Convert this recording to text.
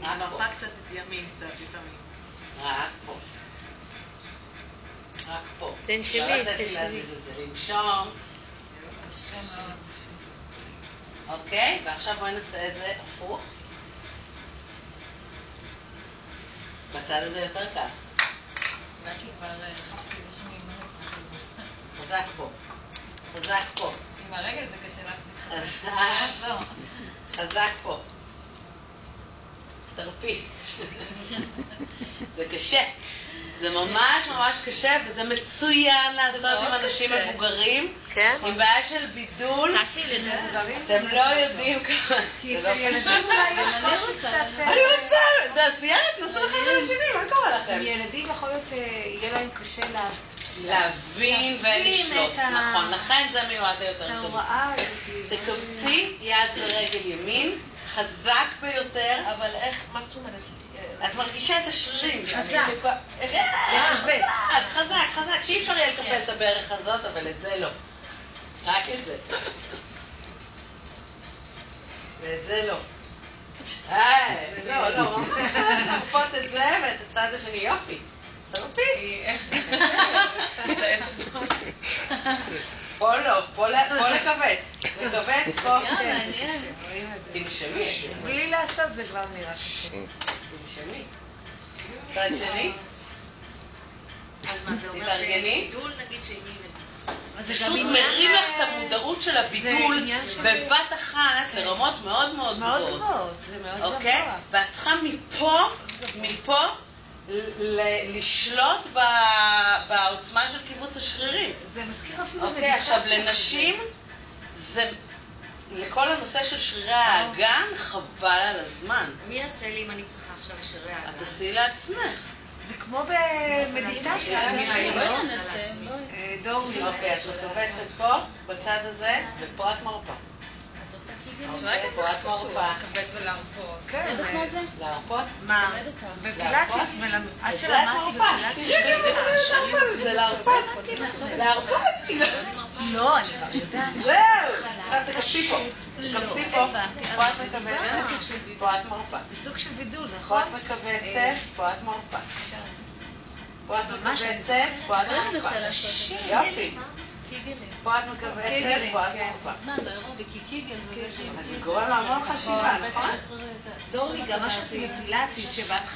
אני מרפה קצת את ימין קצת לפעמים. רק פה. רק פה. תנשמי, לא לתת להזיז את זה, לנשום. אוקיי, ועכשיו בואי נעשה את זה הפוך. בצד הזה יותר קל. חזק פה. חזק פה. עם הרגל זה קשה להחזיק. חזק פה. תרפי. זה קשה. זה ממש ממש קשה, וזה מצוין לעשות עם אנשים מבוגרים. כן? עם בעיה של בידול. אתם לא יודעים כמה. כי אצל ילדים אולי יש משהו קצת... אני רוצה, יאללה, תנסו אחד על השני, מה קורה לכם? עם ילדים יכול להיות שיהיה להם קשה להבין ולשלוט. נכון, לכן זה מיועד יותר טוב. ההוראה. תקבצי יד ורגל ימין, חזק ביותר. אבל איך, מה זאת אומרת? את מרגישה את השרירים. חזק. חזק, חזק, שאי אפשר יהיה לקבל את הברך הזאת, אבל את זה לא. רק את זה. ואת זה לא. לא, ממש לרפות את זה ואת הצד השני, יופי. תרפי. פה לא, פה לקבץ. לקבץ, פה. תנשמי. בלי לעשות זה כבר נראה קשה. תנשמי. צד שני. אז מה זה אומר תתארגני. שבידול נגיד שהיא פשוט מרים לך את המודעות של הבידול בבת אחת לרמות מאוד מאוד מאוד גבוהות. גבוהות, זה מאוד אוקיי? גבוה. ואת צריכה מפה לשלוט בעוצמה של קיבוץ השרירים. זה מזכיר אפילו אוקיי, עכשיו לנשים זה לכל הנושא של שרירי האגן חבל על הזמן. מי יעשה לי אם אני צריכה עכשיו לשרי האגן? את תעשי לעצמך. זה כמו במדיטציה. דור לי. אוקיי, את מקבצת פה, בצד הזה, ופה את מרפה. את עושה קיגל? אוקיי, פה את מרפה. לקבץ ולהרפות. כן. יודעת מה זה? להרפות? מה? תלמד אותה. בפילאטיס, עד את שלמדתי בפילאטיס. זה להרפות. להרפות. לא, אני כבר יודעת. זהו! עכשיו תקפצי פה. תקפצי פה. פה את מקבצת, פה את מרפה. זה סוג של בידול, פה נכון? את מקבצת, פה את מרפה. פה את מקבצת, פה את איך מרפה. ננסה לעשות את זה? יופי. קיגלים. פה את מקבצת, פה את מרפה. אז מה, באירובי, כי קיגל זה זה שהמציא זה גורם להמון חשיבה, נכון? דור לי גם מה שעשיתי בפילאטיס, שבהתחלה